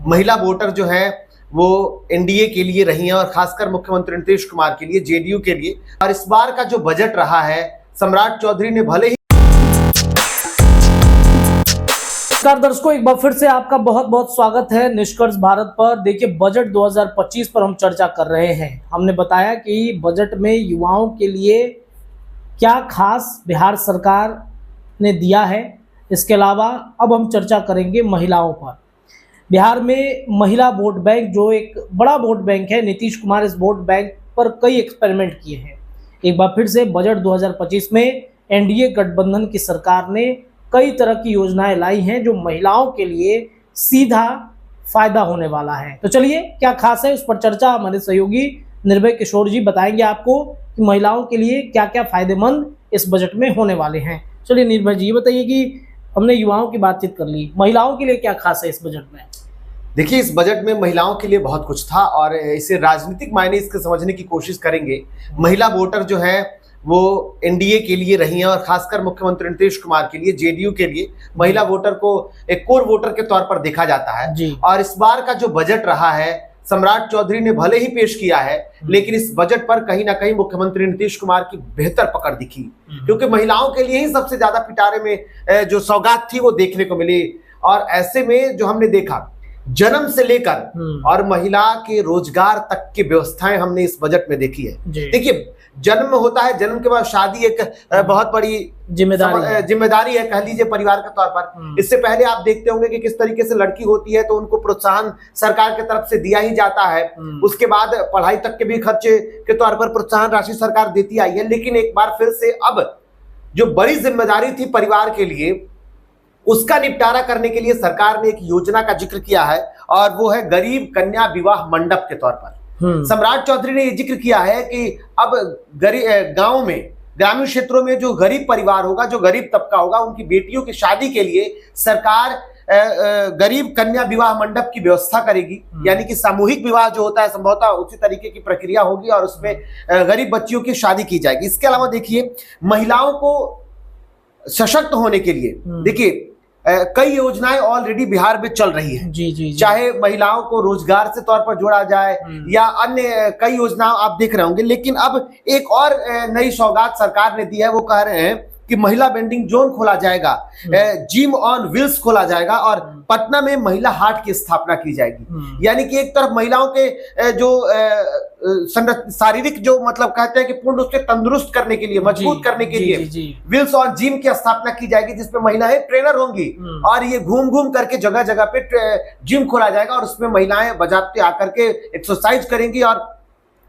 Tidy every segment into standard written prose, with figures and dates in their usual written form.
महिला वोटर जो है वो एनडीए के लिए रही हैं और खासकर मुख्यमंत्री नीतीश कुमार के लिए, जेडीयू के लिए। और इस बार का जो बजट रहा है, सम्राट चौधरी ने भले ही। नमस्कार दर्शकों, एक बार फिर से आपका बहुत बहुत स्वागत है निष्कर्ष भारत पर। देखिए, बजट 2025 पर हम चर्चा कर रहे हैं। हमने बताया कि बजट में युवाओं के लिए क्या खास बिहार सरकार ने दिया है। इसके अलावा अब हम चर्चा करेंगे महिलाओं पर। बिहार में महिला वोट बैंक जो एक बड़ा वोट बैंक है, नीतीश कुमार इस वोट बैंक पर कई एक्सपेरिमेंट किए हैं। एक बार फिर से बजट 2025 में एनडीए गठबंधन की सरकार ने कई तरह की योजनाएं लाई हैं जो महिलाओं के लिए सीधा फायदा होने वाला है। तो चलिए, क्या खास है उस पर चर्चा हमारे सहयोगी निर्भय किशोर जी बताएंगे आपको कि महिलाओं के लिए क्या क्या फायदेमंद इस बजट में होने वाले हैं। चलिए निर्भय जी, ये बताइए कि हमने युवाओं की बातचीत कर ली, महिलाओं के लिए क्या खास है इस बजट में। देखिए, इस बजट में महिलाओं के लिए बहुत कुछ था और इसे राजनीतिक मायने इसके समझने की कोशिश करेंगे। महिला वोटर जो है वो एनडीए के लिए रही हैं और खासकर मुख्यमंत्री नीतीश कुमार के लिए, जेडीयू के लिए महिला वोटर को एक कोर वोटर के तौर पर देखा जाता है जी। और इस बार का जो बजट रहा है, सम्राट चौधरी ने भले ही पेश किया है, लेकिन इस बजट पर कहीं ना कहीं मुख्यमंत्री नीतीश कुमार की बेहतर पकड़ दिखी, क्योंकि महिलाओं के लिए ही सबसे ज्यादा पिटारे में जो सौगात थी वो देखने को मिली। और ऐसे में जो हमने देखा, जन्म से लेकर और महिला के रोजगार तक की व्यवस्थाएं हमने इस बजट में देखी है। देखिए, जन्म होता है, जन्म के बाद शादी एक बहुत बड़ी जिम्मेदारी है, कह लीजिए परिवार के तौर पर। इससे पहले आप देखते होंगे कि किस तरीके से लड़की होती है तो उनको प्रोत्साहन सरकार की तरफ से दिया ही जाता है। उसके बाद पढ़ाई तक के भी खर्चे के तौर पर प्रोत्साहन राशि सरकार देती आई है। लेकिन एक बार फिर से अब जो बड़ी जिम्मेदारी थी परिवार के लिए, उसका निपटारा करने के लिए सरकार ने एक योजना का जिक्र किया है और वो है गरीब कन्या विवाह मंडप के तौर पर। सम्राट चौधरी ने ये जिक्र किया है कि अब गांव में, ग्रामीण क्षेत्रों में जो गरीब परिवार होगा, जो गरीब तबका होगा, उनकी बेटियों की शादी के लिए सरकार गरीब कन्या विवाह मंडप की व्यवस्था करेगी। यानी कि सामूहिक विवाह जो होता है संभवतः उसी तरीके की प्रक्रिया होगी और उसमें गरीब बच्चियों की शादी की जाएगी। इसके अलावा देखिए, महिलाओं को सशक्त होने के लिए देखिए कई योजनाएं ऑलरेडी बिहार में चल रही है जी। चाहे महिलाओं को रोजगार से तौर पर जोड़ा जाए या अन्य कई योजनाएं आप देख रहे होंगे। लेकिन अब एक और नई सौगात सरकार ने दी है। वो कह रहे हैं कि महिला वेंडिंग जोन खोला जाएगा, जिम ऑन व्हील्स खोला जाएगा और पटना में महिला हाट की स्थापना की जाएगी। यानी कि एक तरफ महिलाओं के जो शारीरिक जो मतलब कहते हैं कि पूर्ण रूप से तंदुरुस्त करने के लिए, मजबूत करने के लिए व्हील्स ऑन जिम की स्थापना की जाएगी, जिसमें महिलाएं ट्रेनर होंगी और ये घूम घूम करके जगह जगह पे जिम खोला जाएगा और उसमें महिलाएं बजाते आकर के एक्सरसाइज करेंगी और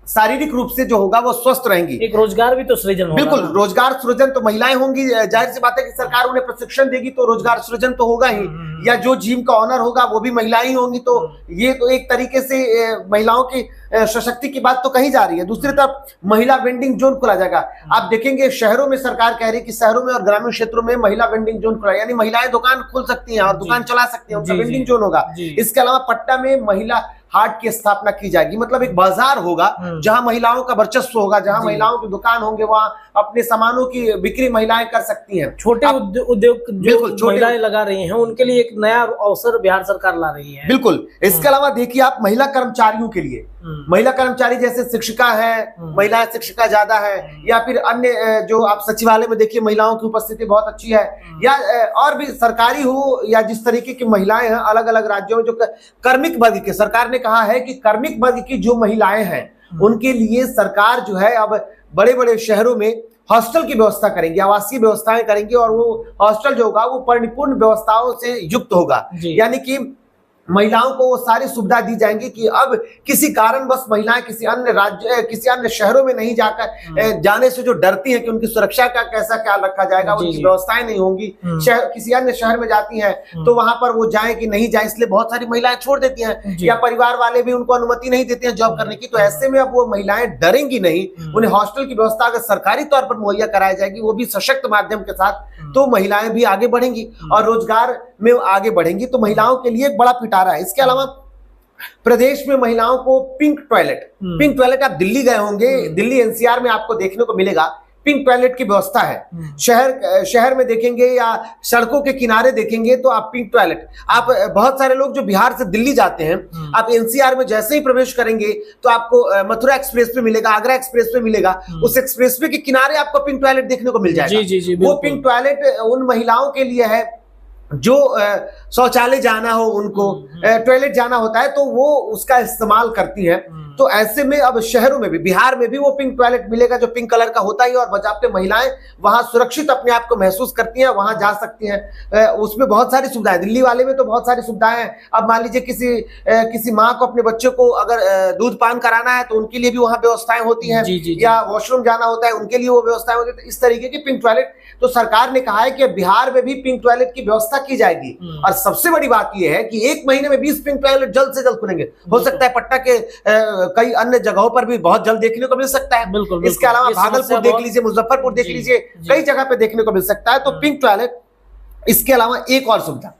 शारीरिक रूप से जो होगा वो स्वस्थ रहेंगी। एक रोजगार भी तो सृजन होगा। बिल्कुल, रोजगार सृजन तो महिलाएं होंगी। जाहिर सी बात है कि सरकार उन्हें प्रशिक्षण देगी तो रोजगार सृजन तो होगा ही, या जो जिम का ऑनर होगा वो भी महिलाएं ही होंगी। तो ये तो एक तरीके से महिलाओं की सशक्ति की बात तो कही जा रही है। दूसरी तरफ महिला वेंडिंग जोन खोला जाएगा। आप देखेंगे शहरों में सरकार कह रही है कि शहरों में और ग्रामीण क्षेत्रों में महिला वेंडिंग जोन खोला, यानी महिलाएं दुकान खोल सकती हैं और दुकान चला सकती हैं, उनका वेंडिंग जोन होगा। इसके अलावा पटना में महिला हाट की स्थापना की जाएगी। मतलब एक बाजार होगा जहां महिलाओं का वर्चस्व होगा, जहां महिलाओं की दुकान होंगे, वहां अपने सामानों की बिक्री महिलाएं कर सकती हैं। छोटे उद्योग जो महिलाएं लगा रही हैं उनके लिए एक नया अवसर बिहार सरकार ला रही है। बिल्कुल। इसके अलावा देखिए, आप महिला कर्मचारियों के लिए, महिला कर्मचारी जैसे शिक्षिका है, महिला शिक्षिका ज्यादा है, या फिर अन्य जो आप सचिवालय में देखिए महिलाओं की उपस्थिति बहुत अच्छी है, या और भी सरकारी हो या जिस तरीके की महिलाएं हैं अलग अलग राज्यों में, जो कार्मिक वर्ग के, सरकार ने कहा है कि कार्मिक वर्ग की जो महिलाएं हैं उनके लिए सरकार जो है अब बड़े बड़े शहरों में हॉस्टल की व्यवस्था करेंगी, आवासीय व्यवस्थाएं करेंगी और वो हॉस्टल जो होगा वो परिपूर्ण व्यवस्थाओं से युक्त होगा। यानी कि महिलाओं को वो सारी सुविधा दी जाएंगी कि अब किसी कारणवश महिलाएं किसी अन्य राज्य, किसी अन्य शहरों में नहीं जाकर जाने से जो डरती हैं कि उनकी सुरक्षा का कैसा ख्याल रखा जाएगा, उनकी व्यवस्थाएं नहीं होंगी, किसी अन्य शहर में जाती हैं तो वहां पर वो जाए कि नहीं जाए, इसलिए बहुत सारी महिलाएं छोड़ देती हैं, या परिवार वाले भी उनको अनुमति नहीं देते हैं जॉब करने की। तो ऐसे में अब वो महिलाएं डरेंगी नहीं। उन्हें हॉस्टल की व्यवस्था अगर सरकारी तौर पर मुहैया कराई जाएगी, वो भी सशक्त माध्यम के साथ, तो महिलाएं भी आगे बढ़ेंगी और रोजगार में आगे बढ़ेंगी। तो महिलाओं के लिए एक बड़ा पिटारा है। इसके अलावा प्रदेश में महिलाओं को पिंक टॉयलेट आप दिल्ली गए होंगे, दिल्ली एनसीआर में आपको देखने को मिलेगा पिंक टॉयलेट की व्यवस्था है। शहर में देखेंगे या सड़कों के किनारे देखेंगे तो आप पिंक टॉयलेट, आप बहुत सारे लोग जो बिहार से दिल्ली जाते हैं, आप एनसीआर में जैसे ही प्रवेश करेंगे तो आपको मथुरा एक्सप्रेस पे मिलेगा, आगरा एक्सप्रेस पे मिलेगा, उस एक्सप्रेस वे के किनारे आपको पिंक टॉयलेट देखने को मिल जाएगा। जी, वो पिंक टॉयलेट उन महिलाओं के लिए है जो शौचालय जाना हो, उनको टॉयलेट जाना होता है तो वो उसका इस्तेमाल करती है। तो ऐसे में अब शहरों में भी, बिहार में भी वो पिंक टॉयलेट मिलेगा जो पिंक कलर का होता ही, और बजाते महिलाएं वहां सुरक्षित अपने आप को महसूस करती हैं, वहां जा सकती हैं। उसमें बहुत सारी सुविधाएं, दिल्ली वाले में तो बहुत सारी सुविधाएं हैं। अब मान लीजिए किसी माँ को अपने बच्चे को अगर दूध पान कराना है तो उनके लिए भी वहां व्यवस्थाएं होती हैं, या वॉशरूम जाना होता है उनके लिए वो व्यवस्थाएं होती है। तो इस तरीके की पिंक टॉयलेट तो सरकार ने कहा है कि बिहार में भी पिंक टॉयलेट की व्यवस्था की जाएगी। और सबसे बड़ी बात यह है कि 1 महीने में 20 पिंक टॉयलेट जल्द से जल्द खुलेंगे। हो सकता है पटना के कई अन्य जगहों पर भी बहुत जल्द देखने को मिल सकता है। बिल्कुल, इसके अलावा भागलपुर देख लीजिए, मुजफ्फरपुर देख लीजिए, कई जगह पे देखने को मिल सकता है। तो पिंक टॉयलेट, इसके अलावा एक और सुविधा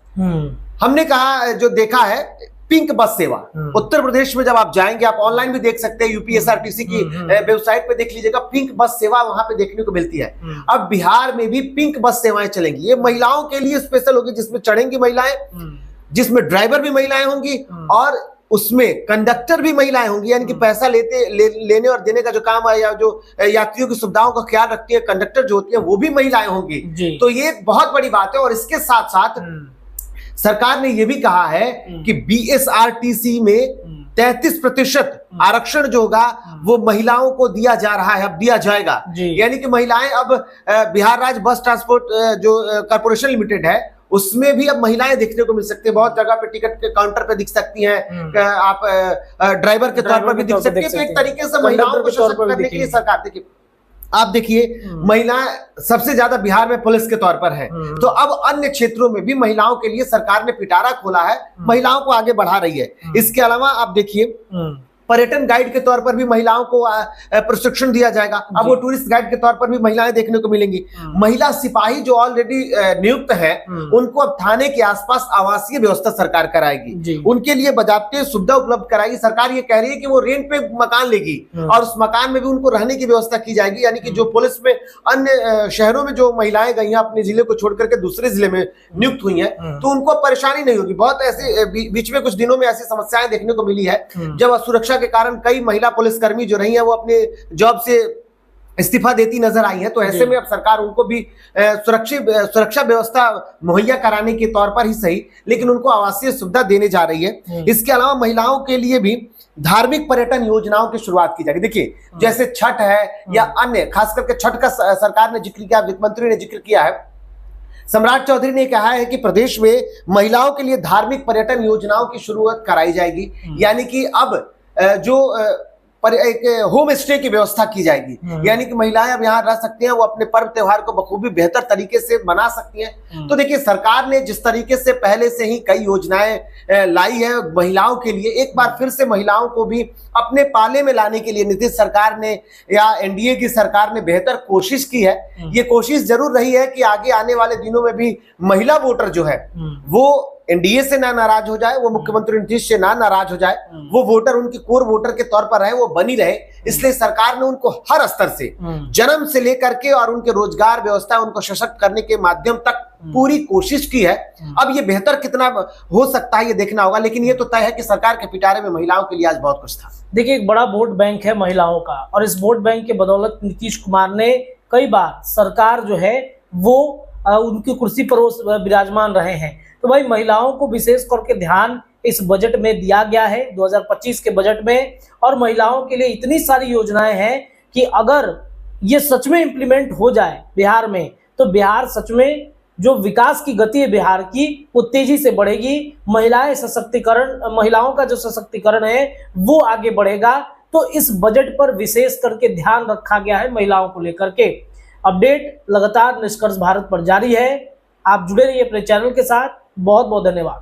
हमने कहा जो देखा है, पिंक बस सेवा। उत्तर प्रदेश में जब आप जाएंगे, आप ऑनलाइन भी देख सकते हैं, यूपीएसआरटीसी की वेबसाइट पे देख लीजिएगा, पिंक बस सेवा वहां पे देखने को मिलती है। अब बिहार में भी पिंक बस सेवाएं चलेंगी। ये महिलाओं के लिए स्पेशल होगी, जिसमें चढ़ेंगी महिलाएं, जिसमें ड्राइवर भी महिलाएं होंगी और उसमें कंडक्टर भी महिलाएं होंगी। यानी कि पैसा लेने और देने का जो काम है, या जो यात्रियों की सुविधाओं का ख्याल रखती है, कंडक्टर जो होती है वो भी महिलाएं होंगी। तो ये एक बहुत बड़ी बात है। और इसके साथ साथ सरकार ने यह भी कहा है कि बीएसआरटीसी में 33% आरक्षण जो होगा वो महिलाओं को दिया जा रहा है, अब दिया जाएगा। यानी कि महिलाएं अब बिहार राज्य बस ट्रांसपोर्ट जो कॉर्पोरेशन लिमिटेड है, उसमें भी अब महिलाएं देखने को मिल सकती है। बहुत जगह पे टिकट के काउंटर पे दिख सकती हैं, आप ड्राइवर के तौर पर भी दिख सकती है। तो एक तरीके से महिलाओं को सशक्त करने के लिए सरकार, देखिए आप देखिए, महिलाएं सबसे ज्यादा बिहार में पुलिस के तौर पर है। तो अब अन्य क्षेत्रों में भी महिलाओं के लिए सरकार ने पिटारा खोला है, महिलाओं को आगे बढ़ा रही है। इसके अलावा आप देखिए, पर्यटन गाइड के तौर पर भी महिलाओं को प्रशिक्षण दिया जाएगा। अब वो टूरिस्ट गाइड के तौर पर भी महिलाएं देखने को मिलेंगी। महिला सिपाही जो ऑलरेडी नियुक्त है, उनको अब थाने के आसपास आवासीय व्यवस्था सरकार कराएगी, उनके लिए बाजाबते सुविधा उपलब्ध कराएगी। सरकार ये कह रही है कि वो रेंट पे मकान लेगी और उस मकान में भी उनको रहने की व्यवस्था की जाएगी। यानी कि जो पुलिस में अन्य शहरों में जो महिलाएं गई हैं, अपने जिले को छोड़ करके दूसरे जिले में नियुक्त हुई हैं, तो उनको परेशानी नहीं होगी। बहुत ऐसे बीच में कुछ दिनों में ऐसी समस्याएं देखने को मिली है, जब सुरक्षा के कारण कई महिला पुलिसकर्मी जो रही हैं वो अपने जॉब से इस्तीफा देती नजर आई है। तो ऐसे में अब सरकार उनको भी सुरक्षा व्यवस्था मुहैया कराने के तौर पर ही सही, लेकिन उनको आवासीय सुविधा देने जा रही है। इसके अलावा महिलाओं के लिए भी धार्मिक पर्यटन योजनाओं की शुरुआत की जाएगी। देखिए, जैसे छठ है या अन्य, खास करके छठ का सरकार ने जिक्र किया, वित्त मंत्री ने जिक्र किया है। सम्राट चौधरी ने कहा है कि प्रदेश में महिलाओं के लिए धार्मिक पर्यटन योजनाओं की शुरुआत कराई जाएगी। यानी कि अब जो एक होम स्टे की व्यवस्था की जाएगी। यानी कि महिलाएं अब यहाँ रह सकती हैं, वो अपने पर्व त्योहार को बखूबी बेहतर तरीके से मना सकती हैं। तो देखिए, सरकार ने जिस तरीके से पहले से ही कई योजनाएं लाई है महिलाओं के लिए, एक बार फिर से महिलाओं को भी अपने पाले में लाने के लिए नीतीश सरकार ने या एनडीए की सरकार ने बेहतर कोशिश की है। ये कोशिश जरूर रही है कि आगे आने वाले दिनों में भी महिला वोटर जो है वो एनडीए से ना नाराज हो जाए, वो मुख्यमंत्री नीतीश से ना नाराज हो जाए, वो वोटर उनकी कोर वोटर के तौर पर रहे, वो बनी रहे। इसलिए सरकार ने उनको हर स्तर से, जन्म से लेकर के और उनके रोजगार व्यवस्था, उनको सशक्त करने के माध्यम तक पूरी कोशिश की है। अब ये बेहतर कितना हो सकता है ये देखना होगा, लेकिन ये तो तय है कि सरकार के पिटारे में महिलाओं के लिए आज बहुत कुछ था। देखिए, एक बड़ा वोट बैंक है महिलाओं का, और इस वोट बैंक के बदौलत नीतीश कुमार ने कई बार सरकार जो है वो उनकी कुर्सी पर विराजमान रहे हैं। तो भाई, महिलाओं को विशेष करके ध्यान इस बजट में दिया गया है 2025 के बजट में, और महिलाओं के लिए इतनी सारी योजनाएं हैं कि अगर ये सच में इम्प्लीमेंट हो जाए बिहार में, तो बिहार सच में जो विकास की गति है बिहार की, वो तेजी से बढ़ेगी। महिलाओं का जो सशक्तिकरण है वो आगे बढ़ेगा। तो इस बजट पर विशेष करके ध्यान रखा गया है महिलाओं को लेकर के। अपडेट लगातार निष्कर्ष भारत पर जारी है। आप जुड़े रहिए अपने चैनल के साथ। बहुत बहुत धन्यवाद।